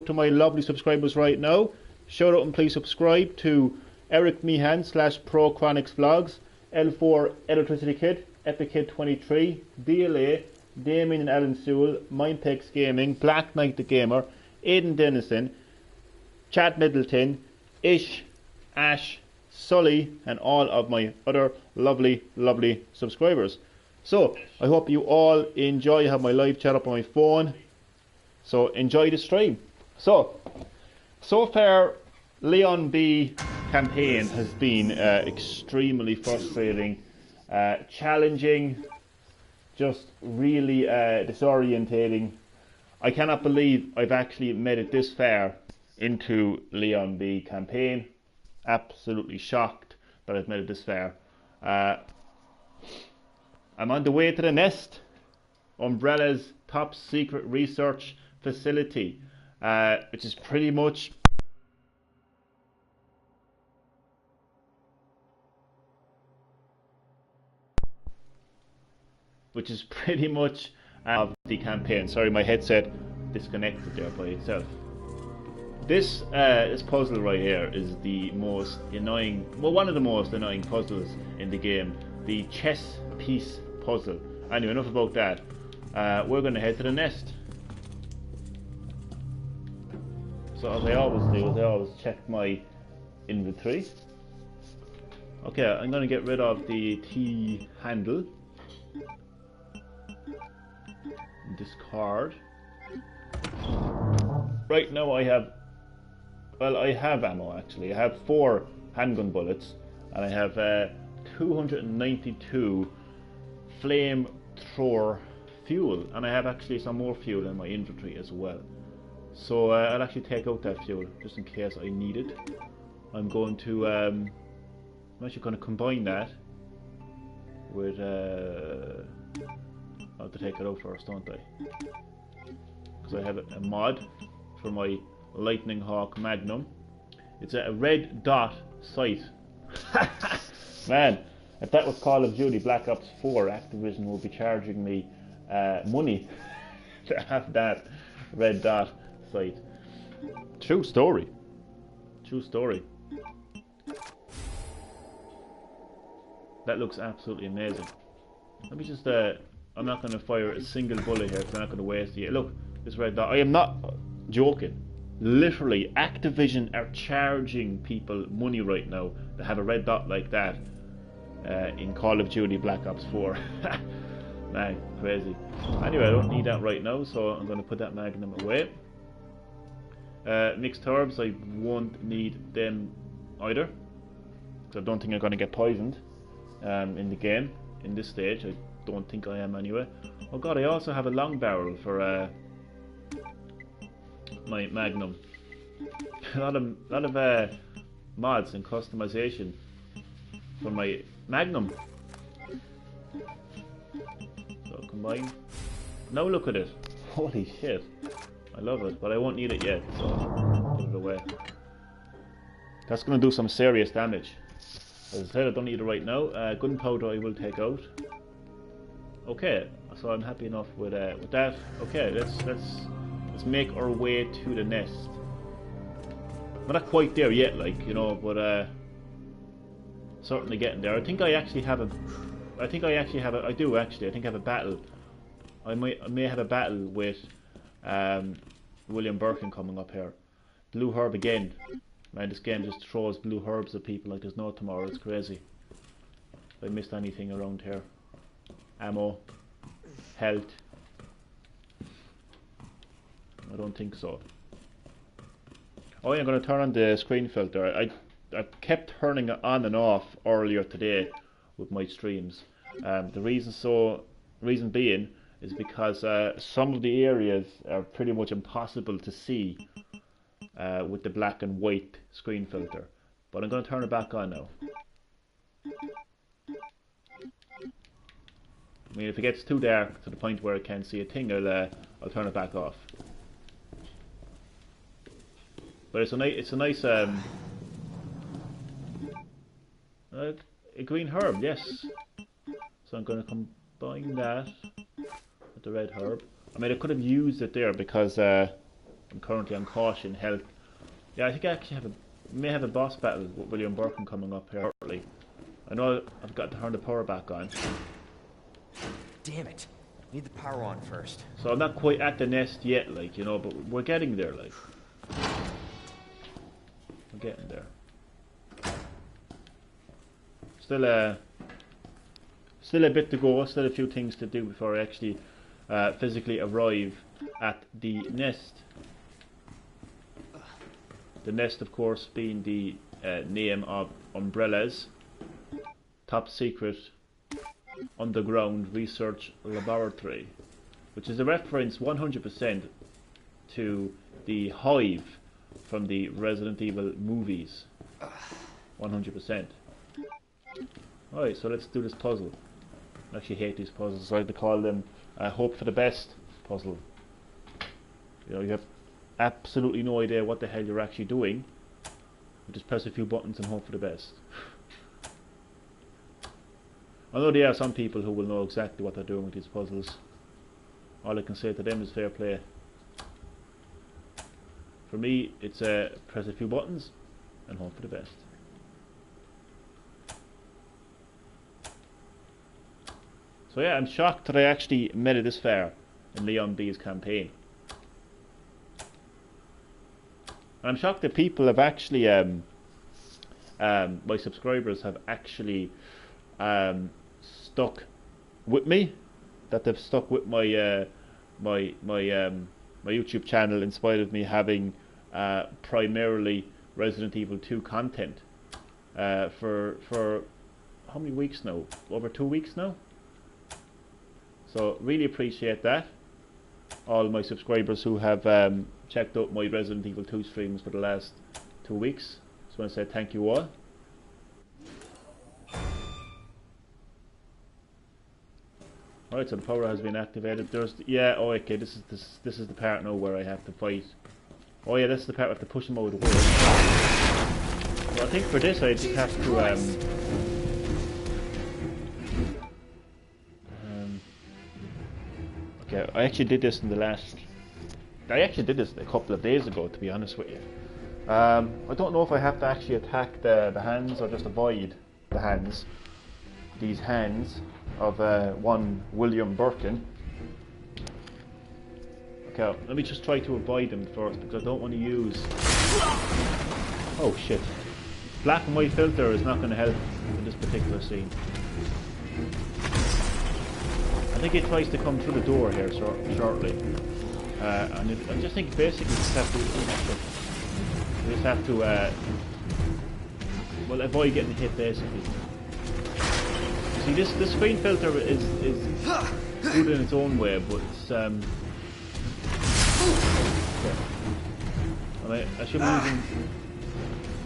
to my lovely subscribers right now. Shout out and please subscribe to Eric Meehan / ProChronicsVlogz, L4 Electricity Kid, Epic Kid 23, DLA, Damien and Alan Sewell, Mindpex Gaming, Black Knight the Gamer, Aidan Dennison, Chad Middleton, Ish, Ash, Sully, and all of my other lovely subscribers. So I hope you all enjoy. I have my live chat up on my phone, so enjoy the stream. So far Leon B campaign has been extremely frustrating, challenging, just really disorientating. I cannot believe I've actually made it this far into Leon B campaign. Absolutely shocked that I've made it this far. I'm on the way to the nest, Umbrella's top secret research facility, which is pretty much of the campaign. Sorry, my headset disconnected there by itself. This puzzle right here is the most annoying, well, one of the most annoying puzzles in the game, the chess piece puzzle. Anyway, enough about that. We're going to head to the nest. So as I always do, I always check my inventory. Okay, I'm going to get rid of the T handle. Discard. Right now I have ammo actually. I have 4 handgun bullets and I have 292 flamethrower fuel, and I have actually some more fuel in my inventory as well. So I'll actually take out that fuel just in case I need it. I'm going to I'm actually going to combine that with I'll have to take it out first, don't I? Because I have a mod for my Lightning Hawk Magnum. It's a red dot sight. Man, if that was Call of Duty Black Ops 4, Activision will be charging me money to have that red dot sight. True story. True story. That looks absolutely amazing. Let me just I'm not going to fire a single bullet here because I'm not going to waste it. Look, this red dot. I am not joking. Literally, Activision are charging people money right now to have a red dot like that in Call of Duty Black Ops 4. Man, crazy. Anyway, I don't need that right now, so I'm going to put that Magnum away. Mixed herbs, I won't need them either, because I don't think I'm going to get poisoned in the game, in this stage. I don't think I am anyway. Oh god, I also have a long barrel for my Magnum. a lot of mods and customization for my Magnum. So combine. Now look at it. Holy shit. I love it, but I won't need it yet, so put it away. That's going to do some serious damage. As I said, I don't need it right now. Gunpowder I will take out. Okay, so I'm happy enough with that. Okay, let's make our way to the nest. We're not quite there yet, like, you know, but certainly getting there. I think I have a battle. I may have a battle with William Birkin coming up here. Blue herb again. Man, this game just throws blue herbs at people like there's no tomorrow. It's crazy. If I missed anything around here. Ammo. Health. I don't think so. Oh yeah, I'm going to turn on the screen filter. I kept turning it on and off earlier today with my streams. The reason being is because some of the areas are pretty much impossible to see with the black and white screen filter. But I'm going to turn it back on now. I mean, if it gets too dark to the point where I can't see a thing, I'll turn it back off. But it's a nice a green herb, yes. So I'm going to combine that with the red herb. I mean, I could have used it there because I'm currently on caution health. Yeah, I think I actually may have a boss battle with William Birkin coming up here shortly. I know I've got to turn the power back on. Damn it. Need the power on first. So I'm not quite at the nest yet, like, you know, but we're getting there, like. We're getting there. Still a bit to go, still a few things to do before I actually physically arrive at the nest. The nest, of course, being the name of Umbrella's top secret underground research laboratory, which is a reference 100% to the Hive from the Resident Evil movies. 100%. Alright, so let's do this puzzle. I actually hate these puzzles, so I like to call them hope for the best puzzle. You know, you have absolutely no idea what the hell you're actually doing. You just press a few buttons and hope for the best. I know there are some people who will know exactly what they're doing with these puzzles. All I can say to them is fair play. For me, it's press a few buttons and hope for the best. So yeah, I'm shocked that I actually made it this far in Leon B's campaign. And I'm shocked that people have actually, my subscribers have actually stuck with me. That they've stuck with my my YouTube channel in spite of me having primarily Resident Evil 2 content for how many weeks now? Over 2 weeks now. So really appreciate that. All my subscribers who have checked out my Resident Evil 2 streams for the last 2 weeks. Just want to say thank you all. Alright, so the power has been activated. There's oh okay, this is the part now where I have to fight. Oh yeah, this is the part where I have to push them out of the way. So I think for this I just have to okay, I actually did this in the last... I actually did this a couple of days ago, to be honest with you. I don't know if I have to actually attack the hands or just avoid the hands. These hands of one William Birkin. Okay, let me just try to avoid them first because I don't want to use... Oh shit. Black and white filter is not going to help in this particular scene. I think it tries to come through the door here shortly. And I just think basically you just have to well, avoid getting hit basically. See, this screen filter is good in its own way, but it's okay.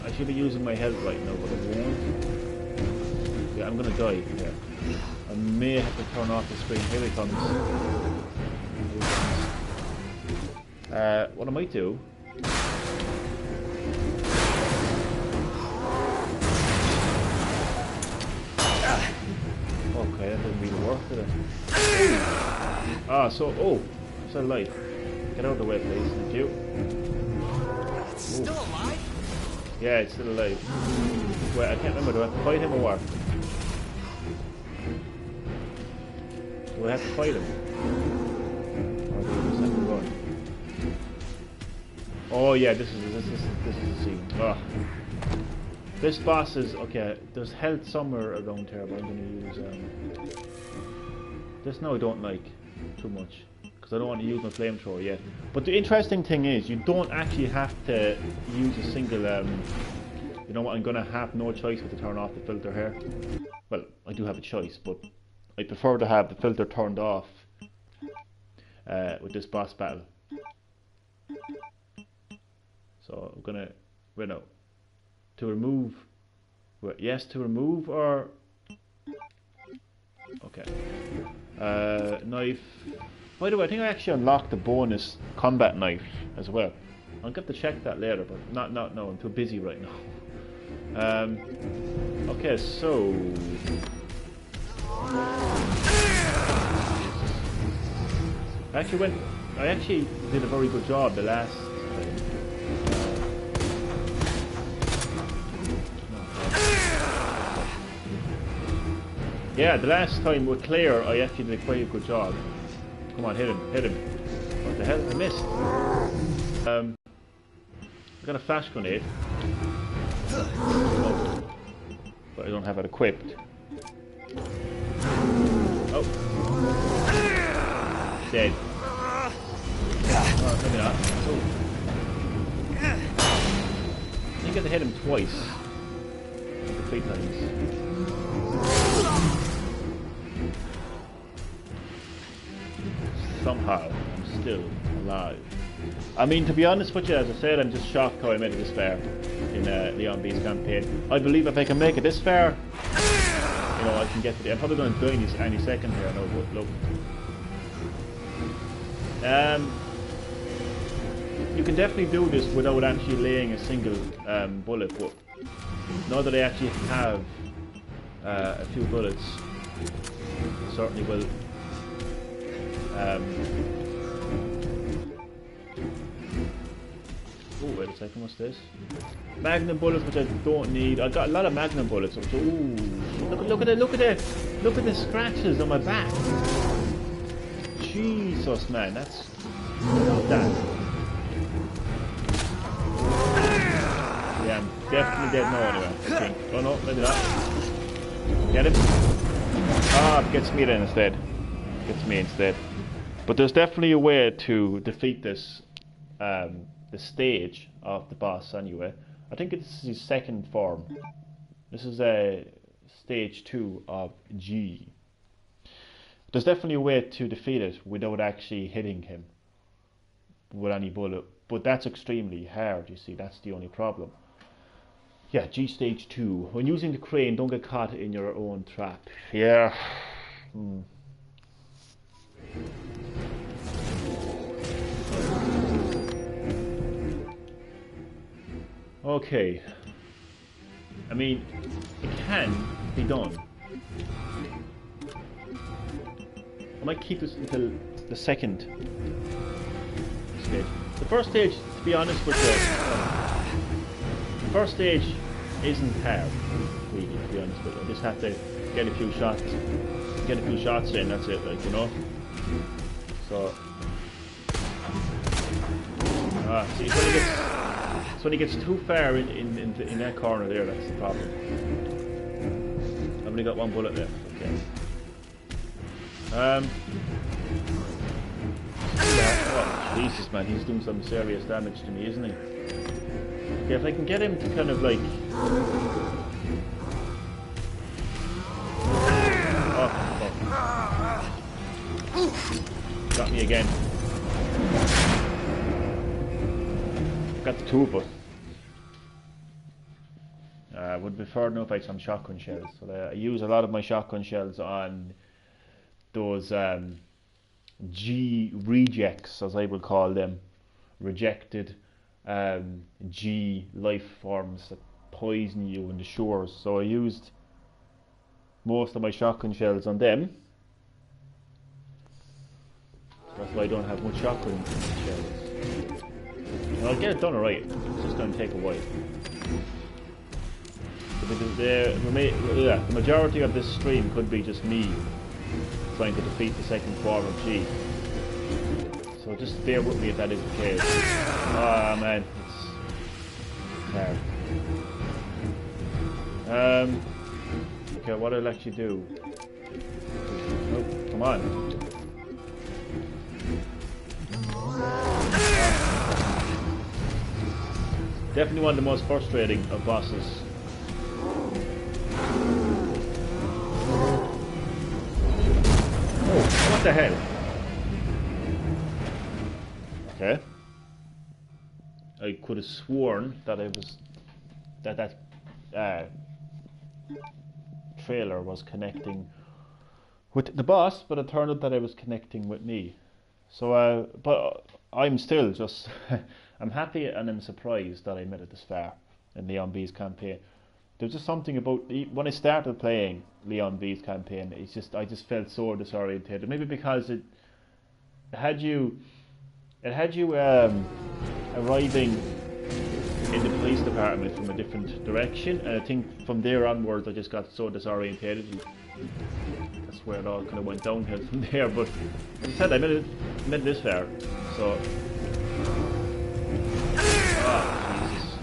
I should be using my health right now, but I won't. Yeah, I'm gonna die here. I may have to turn off the screen. Here he comes. What I might do... Okay, that didn't really work, did it? Ah, so... Oh! I'm still alive. Get out of the way, please. Thank you. It's still alive? Yeah, it's still alive. Wait, I can't remember. Do I have to fight him or what? Do I have to fight him? Or do I just have to run? Oh yeah, this is the scene. Oh. This boss is okay. There's health somewhere around here, but I'm going to use this. No, I don't like too much because I don't want to use my flamethrower yet. But the interesting thing is, you don't actually have to use a single. You know what? I'm going to have no choice but to turn off the filter here. Well, I do have a choice, but I prefer to have the filter turned off with this boss battle. So I'm gonna wait no. To remove, yes, to remove or okay. Knife. By the way, I think I actually unlocked the bonus combat knife as well. I'll get to check that later, but not no. I'm too busy right now. Okay, so I actually did a very good job the last Yeah, the last time with Claire, I actually did quite a good job. Come on, hit him, hit him. What the hell? I missed. I got a flash grenade. Oh. But I don't have it equipped. Oh. Dead. Oh, maybe not. Oh. I think I have to hit him twice. 3 times. Somehow, I'm still alive. I mean, to be honest with you, as I said, I'm just shocked how I made it this far in Leon B's campaign. I believe if I can make it this far, you know, I can get to the... I'm probably going to die any second here, I know, but look. You can definitely do this without actually laying a single bullet, but now that I actually have a few bullets, I certainly will. Oh, wait a second, what's this? Magnum bullets, which I don't need. I got a lot of Magnum bullets. So, ooh, look at the scratches on my back. Jesus, man, that's that. Yeah, I'm definitely dead now anyway, I think. Oh no, maybe not. Get him? Ah, it gets me then instead. Gets me instead. But there's definitely a way to defeat this, the stage of the boss anyway. I think it's his second form. This is stage 2 of G. There's definitely a way to defeat it without actually hitting him with any bullet. But that's extremely hard, you see, that's the only problem. Yeah, G stage 2. When using the crane, don't get caught in your own trap. Yeah. Okay. I mean, it can be done. I might keep this until the second stage. The first stage, to be honest with you, the first stage isn't hard, really, to be honest with you. I just have to get a few shots in, that's it, like, you know. So, see, it's when he gets too far in that corner there, that's the problem. I've only got one bullet left, okay. Oh, Jesus, man, he's doing some serious damage to me, isn't he? Okay, if I can get him to kind of like... Oh. Got me again. Got the two of us. Would prefer to know if I had some shotgun shells. So I use a lot of my shotgun shells on those G rejects, as I would call them, rejected G life forms that poison you in the shores. So I used most of my shotgun shells on them. So that's why I don't have much shotgun shells. And I'll get it done alright. It's just going to take a while. Because the majority of this stream could be just me trying to defeat the second form of G. So just bear with me if that is the case. Ah, man, it's hard. Okay, what I'll actually do... Oh, come on. Definitely one of the most frustrating of bosses. Oh, what the hell? Okay. I could have sworn that that trailer was connecting with the boss, but it turned out that it was connecting with me. So, but I'm still just, I'm happy and I'm surprised that I made it this far in Leon B's campaign. There's just something about, when I started playing Leon B's campaign, it's just, I just felt so disorientated. Maybe because it had you arriving in the police department from a different direction, and I think from there onwards I just got so disorientated. that's where it all kind of went downhill from there. But as I said, I made it this far, so. Ah, Jesus.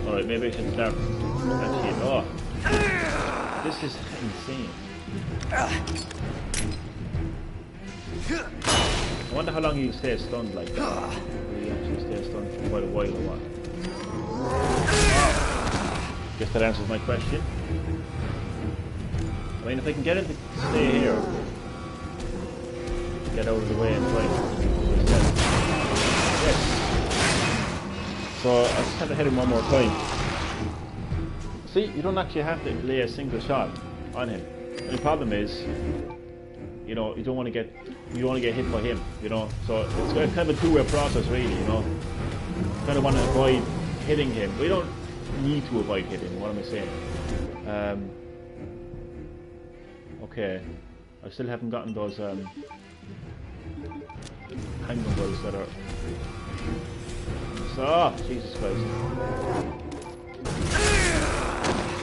Alright, maybe I should start. Actually, oh. This is insane. I wonder how long you stay stunned like that. Will you actually stay stunned for quite a while or what? Guess that answers my question. I mean, if I can get it to stay here, get out of the way and try. Yes. So I just have to hit him one more time. See, you don't actually have to lay a single shot on him. The only problem is, you know, you don't want to get hit by him, you know. So it's kind of a two-way process, really, you know. You kind of want to avoid hitting him. We don't need to avoid hitting. What am I saying? Okay, I still haven't gotten those handgun bullets that are. So, Jesus Christ!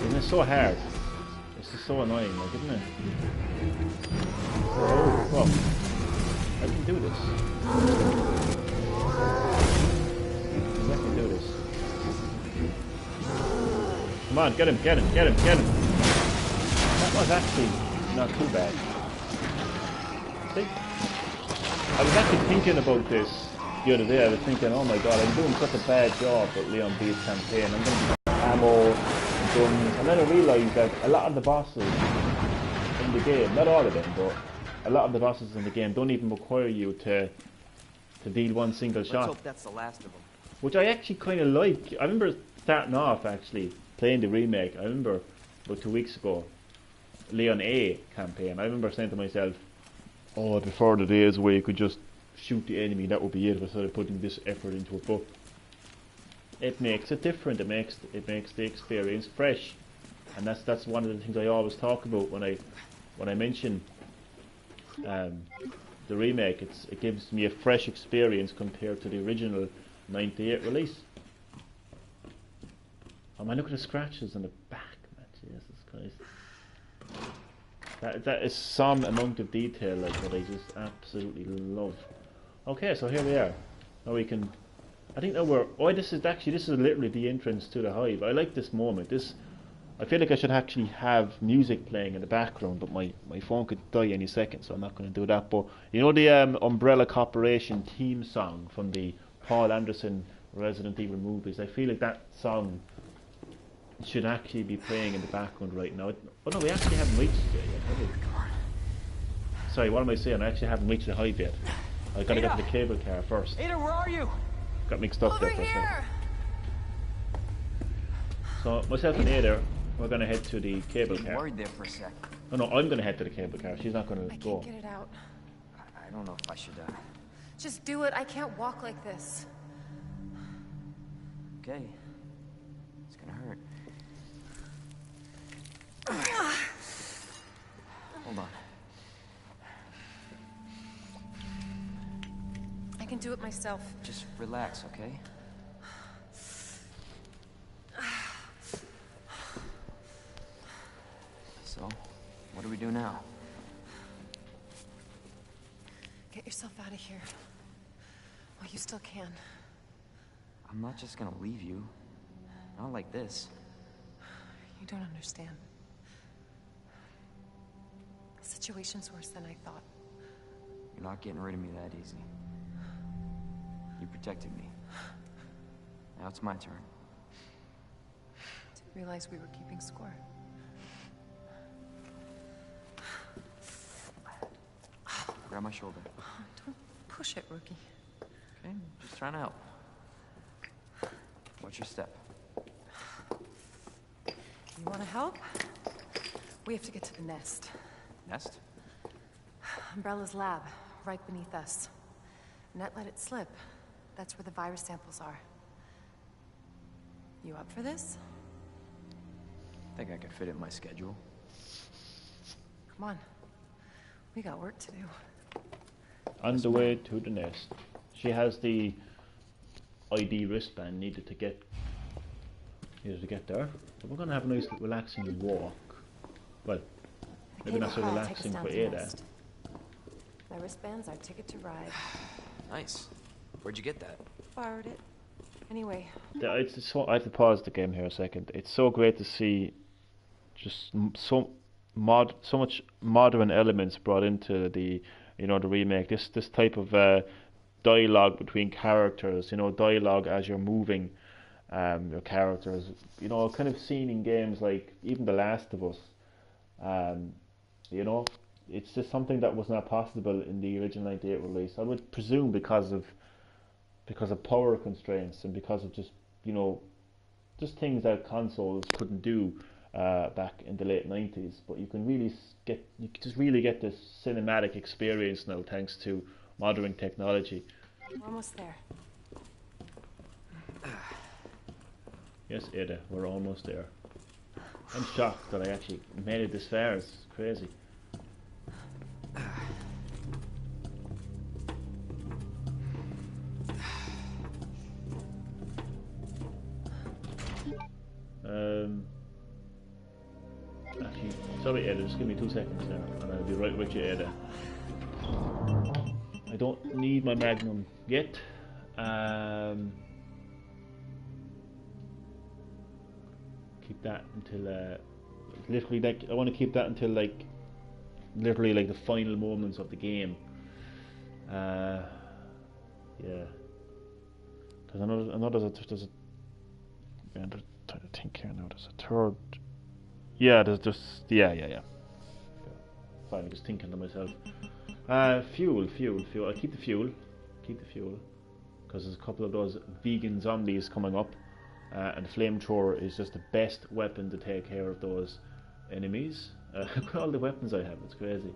Isn't it so hard? It's just so annoying, like, isn't it? Oh, fuck. I can do this. I can do this. Come on, get him, get him, get him, get him. That was actually not too bad. See? I was actually thinking about this the other day. I was thinking, oh my god, I'm doing such a bad job at Leon B's campaign. I'm going to be ammo, guns, and then I realised that a lot of the bosses in the game, not all of them, but a lot of the bosses in the game don't even require you to deal one single shot. Let's hope that's the last of them. Which I actually kind of like. I remember starting off actually playing the remake. I remember about 2 weeks ago, Leon A campaign. I remember saying to myself, "Oh, I prefer the days where you could just shoot the enemy. That would be it. Instead of putting this effort into it." But it makes it different. It makes the experience fresh, and that's one of the things I always talk about when I mention the remake. It gives me a fresh experience compared to the original '98 release. Oh man, look at the scratches on the back, man. Jesus Christ. That is some amount of detail like that I just absolutely love. Okay, so here we are. Now we can. I think now we're. Oh, this is literally the entrance to the hive. I like this moment. I feel like I should actually have music playing in the background, but my phone could die any second, so I'm not going to do that. But you know the Umbrella Corporation theme song from the Paul Anderson Resident Evil movies? I feel like that song should actually be playing in the background right now. Oh no, we actually haven't reached it yet, have we? Sorry, what am I saying? I actually haven't reached the hive yet. I gotta get to the cable car first. Ada, where are you? Got mixed up there for a second. So myself and Ada, we're gonna head to the cable car. I'm worried there for a sec. No, I'm gonna head to the cable car. She's not gonna go. I can't get it out. I don't know if I should, Just do it. I can't walk like this. Okay. It's gonna hurt. Hold on. I can do it myself. Just relax, okay? So, what do we do now? Get yourself out of here. Well, you still can. I'm not just gonna leave you. Not like this. You don't understand. The situation's worse than I thought. You're not getting rid of me that easy. You protected me. Now it's my turn. Didn't realize we were keeping score. Grab my shoulder. Don't push it, rookie. Okay, just trying to help. Watch your step. You want to help? We have to get to the nest. Nest? Umbrella's lab, right beneath us. Net let it slip. That's where the virus samples are. You up for this? I think I could fit it in my schedule. Come on. We got work to do. On the way to the nest. She has the ID wristband needed to get there. But we're gonna have a nice relaxing walk. Well, maybe not so relaxing for Ada. My wristband's our ticket to ride. Nice. Where'd you get that? Borrowed it. Anyway. It's so, I have to pause the game here a second. It's so great to see just so much modern elements brought into the the remake. This type of dialogue between characters. Dialogue as you're moving your characters. Kind of seen in games like even The Last of Us. It's just something that was not possible in the original '98 release. I would presume because of power constraints and because of just things that consoles couldn't do back in the late '90s. But you can really get this cinematic experience now thanks to modern technology. We're almost there. Yes, Ada, we're almost there. I'm shocked that I actually made it this far. It's crazy. Actually, sorry Ada, just give me 2 seconds there and I'll be right with you, Ada. I don't need my Magnum yet. Keep that until literally, like, I want to keep that until literally the final moments of the game. Yeah, because I know there's a I'm trying to think here now. There's a third. Yeah, there's just yeah. Fine, just thinking to myself. Fuel. I keep the fuel, because there's a couple of those vegan zombies coming up, and flamethrower is just the best weapon to take care of those enemies. Look at all the weapons I have. It's crazy.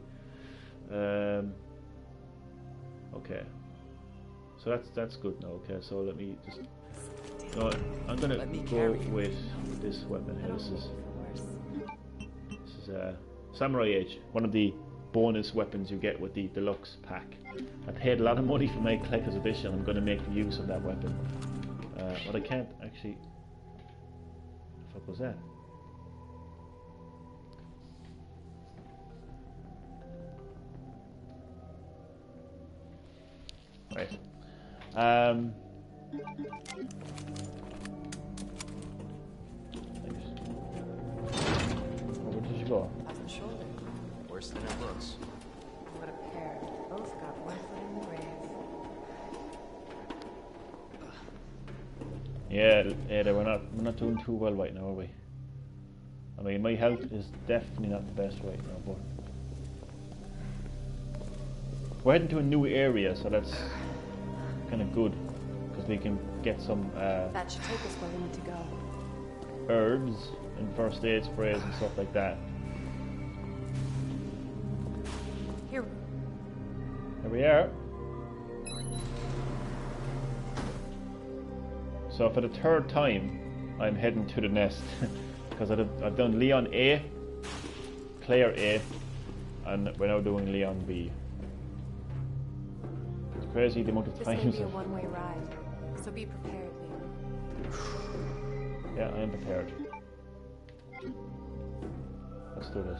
Okay, so that's good now. Okay, so let me just. No, I'm gonna go with this weapon here. This is Samurai Edge, one of the bonus weapons you get with the deluxe pack. I paid a lot of money for my collector's edition. I'm gonna make use of that weapon, but I can't actually. What the fuck was that? Right. Where did you go? Off the shoulder. Worse than it looks. What a pair. Both got one foot in the grave. Yeah, we're not doing too well right now, are we? I mean, my health is definitely not the best right now, but we're heading to a new area, so that's kind of good, because we can get some That should take us where we need to go. herbs and first aid sprays and stuff like that. Here. Here we are. So for the third time, I'm heading to the nest, because I've done Leon A, Claire A, and we're now doing Leon B. It's crazy the amount of This times. may be a one-way ride, so be prepared, Leon. Yeah, I am prepared. Let's do this.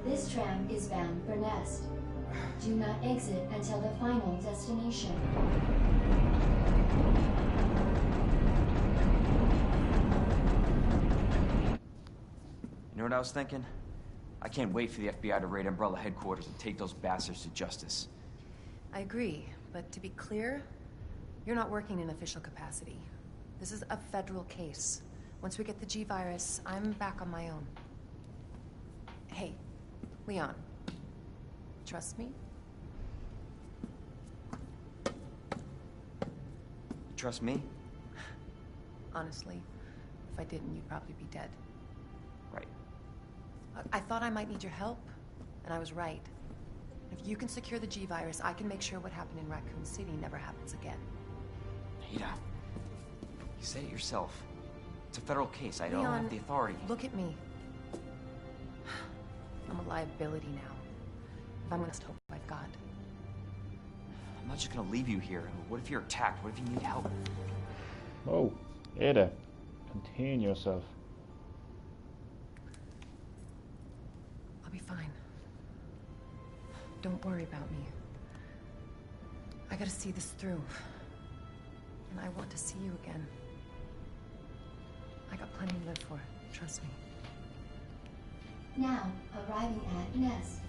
This tram is bound for Nest. Do not exit until the final destination. You know what I was thinking? I can't wait for the FBI to raid Umbrella headquarters and take those bastards to justice. I agree, but to be clear, you're not working in official capacity. This is a federal case. Once we get the G-Virus, I'm back on my own. Hey, Leon, trust me? You trust me? Honestly, if I didn't, you'd probably be dead. Right. I thought I might need your help, and I was right. If you can secure the G-Virus, I can make sure what happened in Raccoon City never happens again. Ada, you said it yourself. It's a federal case. I don't Leon, have the authority. Look at me. I'm a liability now. If I'm gonna hope I've got. I'm not just gonna leave you here. What if you're attacked? What if you need help? Oh, Ada, contain yourself. I'll be fine. Don't worry about me. I gotta see this through. And I want to see you again. I got plenty to live for, trust me. Now, arriving at Nest.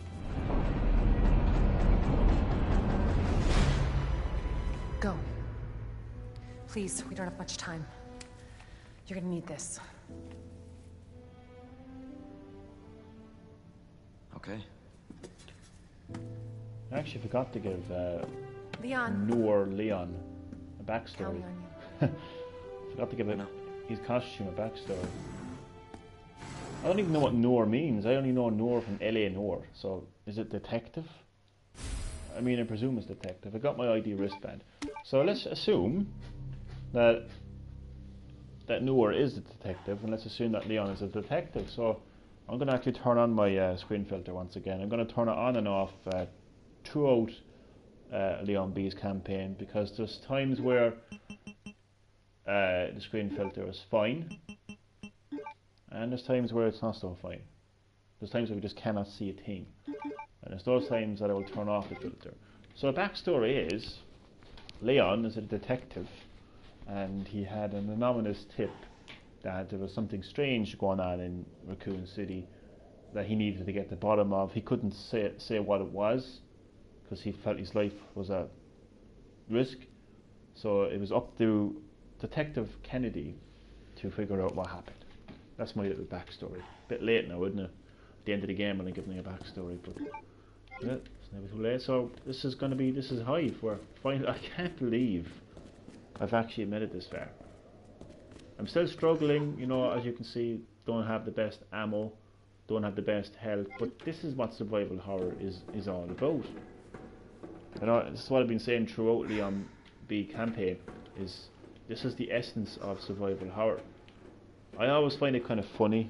Go. Please, we don't have much time. You're gonna need this. Okay. I actually forgot to give Leon. Leon a backstory. Counting on you. Forgot to give his costume a backstory. I don't even know what Noor means. I only know Noor from LA Noor. So, is it detective? I mean, I presume it's detective. I got my ID wristband. So let's assume that Noor is the detective, and let's assume that Leon is a detective. So I'm going to actually turn on my screen filter once again. I'm going to turn it on and off throughout Leon B's campaign, because there's times where the screen filter is fine, and there's times where it's not so fine. There's times where we just cannot see a thing, and there's those times that I will turn off the filter. So the backstory is, Leon is a detective, and he had an anonymous tip that there was something strange going on in Raccoon City that he needed to get to the bottom of. He couldn't say what it was, because he felt his life was at risk. So it was up to Detective Kennedy to figure out what happened. That's my little backstory. A bit late now, isn't it? At the end of the game, I'm going to give me a backstory, but yeah, it's never too late. So this is high for finally. I can't believe I've actually made it this far. I'm still struggling, you know, as you can see. Don't have the best ammo, don't have the best health, but this is what survival horror is all about. You know, this is what I've been saying throughout Leon B campaign, is this is the essence of survival horror. I always find it kind of funny.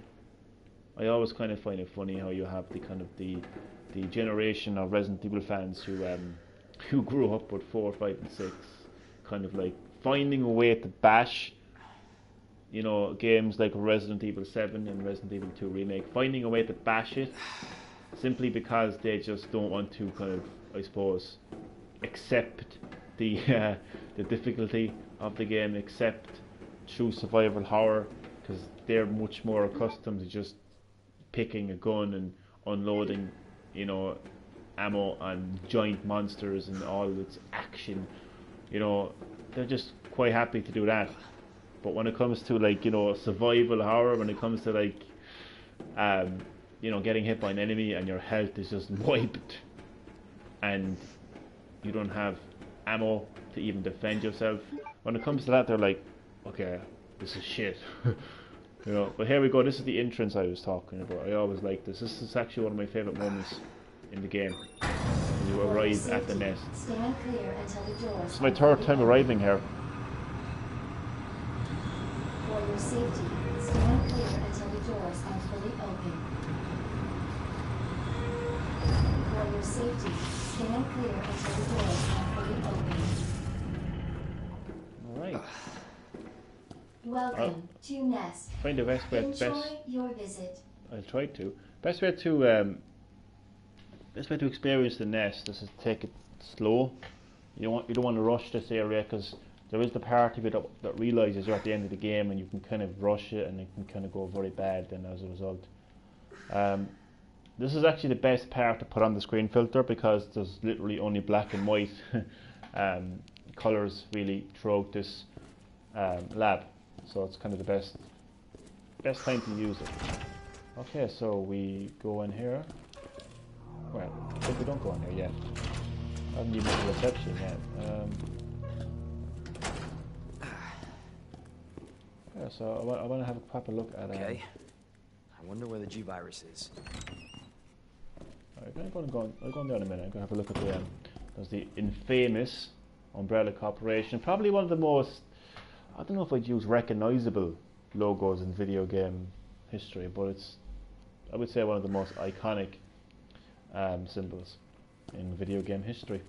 I always kind of find it funny how you have the kind of the generation of Resident Evil fans who grew up with 4, 5 and 6 kind of like finding a way to bash, you know, games like Resident Evil 7 and Resident Evil 2 Remake, finding a way to bash it simply because they just don't want to kind of, I suppose, accept the difficulty of the game, accept true survival horror, because they're much more accustomed to just picking a gun and unloading, you know, ammo on giant monsters and all its action. You know, they're just quite happy to do that. But when it comes to, like, you know, survival horror, when it comes to, like, you know, getting hit by an enemy and your health is just wiped and you don't have ammo to even defend yourself, when it comes to that, they're like, okay, this is shit. You know, but here we go. This is the entrance I was talking about. I always like this. This is actually one of my favourite moments in the game. You arrive at the nest. Stand clear until the doors. It's my third time arriving here. For your safety, stand clear until the doors are fully open. For your safety, stand clear until the doors are fully open. Alright. Welcome to Nest. Find the best way. Enjoy your visit. I'll try to. Best way to experience the nest is to take it slow. You don't want to rush this area, because there is the part of it that realizes you're at the end of the game, and you can kind of rush it, and it can kind of go very bad then as a result. This is actually the best part to put on the screen filter, because there's literally only black and white colours really throughout this lab. So it's kind of the best time to use it. Okay, so we go in here. Well, if we don't go in here yet. I haven't even got the reception yet. Yeah, so I want to have a proper look at it. Okay. I wonder where the G-Virus is. Alright, I'll go on there in a minute. I'm going to have a look at there's the infamous Umbrella Corporation. Probably one of the most, I don't know if I'd use recognizable logos in video game history, but it's, I would say, one of the most iconic symbols in video game history.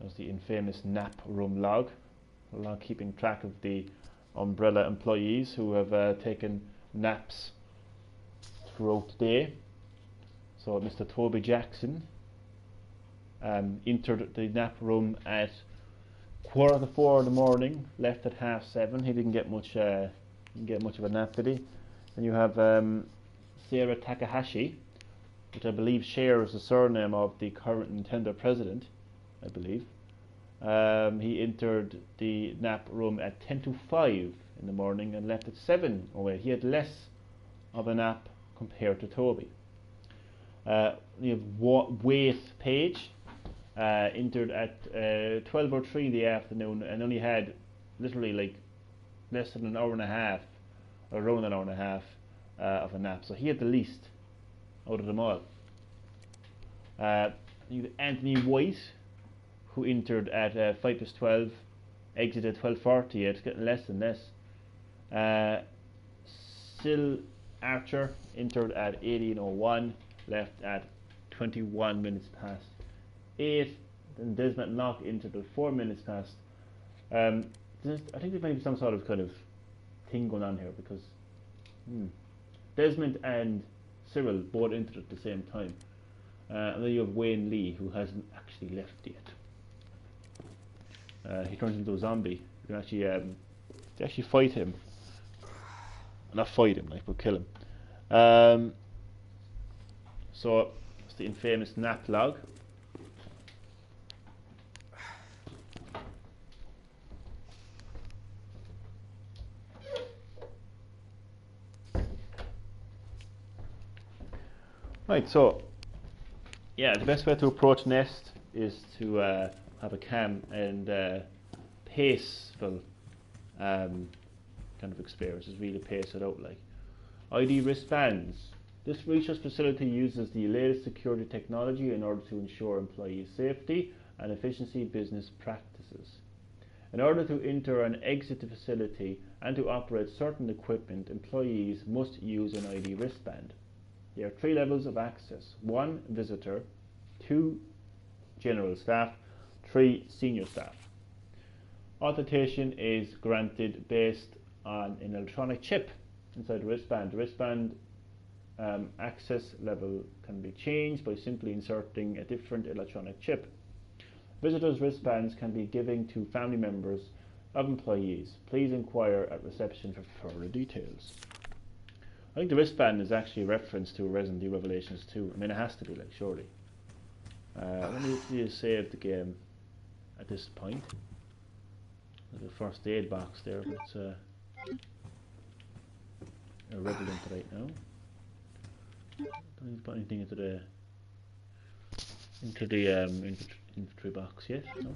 There's the infamous nap room log keeping track of the Umbrella employees who have taken naps throughout the day. So Mr. Toby Jackson entered the nap room at 4:15 in the morning, left at 7:30. He didn't get much of a nap, did he? And you have Sarah Takahashi, which I believe shares the surname of the current Nintendo president, I believe. He entered the nap room at 10:05 in the morning and left at 7:00. Oh wait, he had less of a nap compared to Toby. You have Waith Page, entered at 12:03 in the afternoon and only had literally like less than an hour and a half, or around an hour and a half of a nap. So he had the least out of them all. You have Anthony White, who entered at 5:12, exited at 12:40. It's getting less and less. Sil Archer entered at 18:01, left at 21 minutes past 8. Then Desmond Locke entered at 4 minutes past. I think there might be some sort of kind of thing going on here, because Desmond and Cyril both entered at the same time. And then you have Wayne Lee, who hasn't actually left yet. He turns into a zombie. You can actually fight him. Not fight him, like, but kill him. So it's the infamous nap log. Right, so yeah, the best way to approach Nest is to have a calm and paceful kind of experience. Is really pace it out, like. ID wristbands. This research facility uses the latest security technology in order to ensure employee safety and efficiency business practices. In order to enter and exit the facility and to operate certain equipment, employees must use an ID wristband. There are 3 levels of access: 1, visitor; 2, general staff; 3, senior staff. Authentication is granted based on an electronic chip inside the wristband. The wristband access level can be changed by simply inserting a different electronic chip. Visitors' wristbands can be given to family members of employees. Please inquire at reception for further details. I think the wristband is actually a reference to Resident Evil Revelations 2. I mean, it has to be, like, surely. Let me save the game at this point. There's a first aid box there, but it's irrelevant right now. Don't need to put anything into the inventory box yet. No.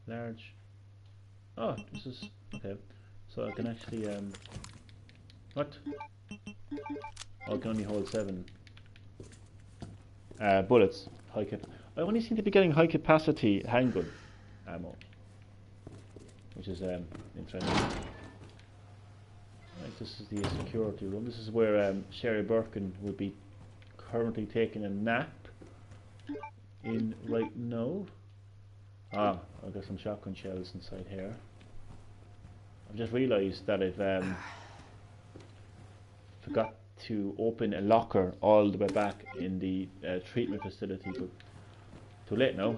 Large. Oh, this is okay. So I can actually what? Oh, I can only hold 7 bullets. I only seem to be getting high capacity handgun ammo, which is interesting. Right, this is the security room. This is where Sherry Birkin would be currently taking a nap in right now. Ah, I've got some shotgun shells inside here. I've just realised that I've forgot to open a locker all the way back in the treatment facility, but too late now.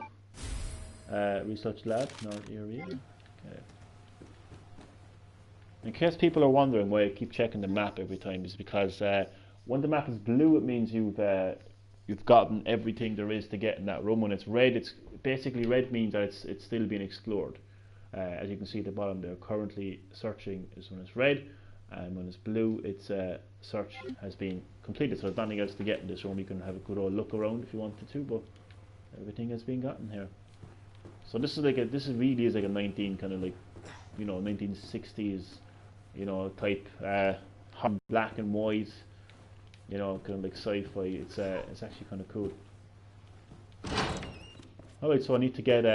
Research lab, north area. Okay. In case people are wondering why I keep checking the map every time, is because when the map is blue, it means you've gotten everything there is to get in that room. When it's red, it's basically red means that it's still being explored. As you can see at the bottom there, currently searching is when it's red, and when it's blue, it's search has been completed. So there's nothing else to get in this room. You can have a good old look around if you wanted to, but everything has been gotten here. So this is like really is like a 1960s, type black and white, kind of like sci-fi. It's actually kind of cool. Alright, so I need to get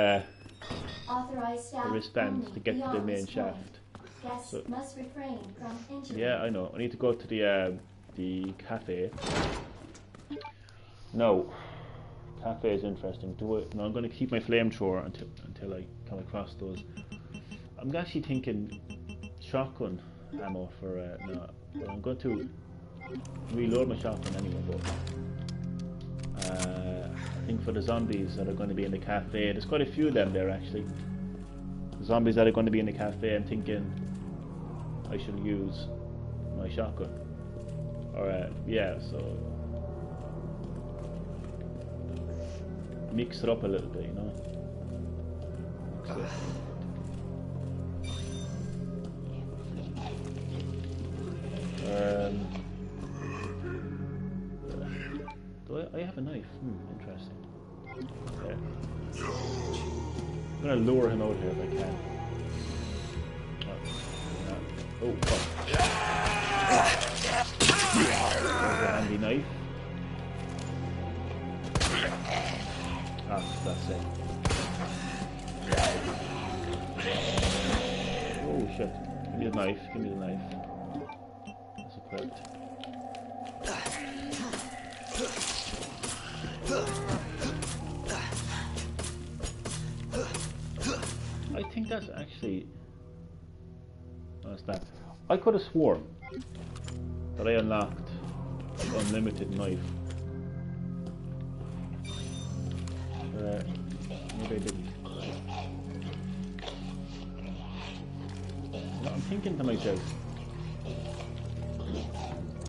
wristbands to get to the main shaft. Guests must refrain from entering. Yeah, I know. I need to go to the the cafe. No, cafe is interesting. No, I'm going to keep my flamethrower until I come across those. I'm actually thinking shotgun ammo for no. Well, I'm going to reload my shotgun anyway. But I think for the zombies that are going to be in the cafe, there's quite a few of them there actually. The zombies that are going to be in the cafe, I'm thinking I should use my shotgun. Alright, yeah, so mix it up a little bit, you know. Do I have a knife? Interesting. Yeah. I'm gonna lure him out here if I can. Oh, fuck. There's a handy knife. Ah, that's it. Oh shit. Give me the knife, give me the knife. That's equipped. I think that's actually... What's that? I could have sworn that I unlocked an unlimited knife. Maybe I didn't. No, I'm thinking to myself,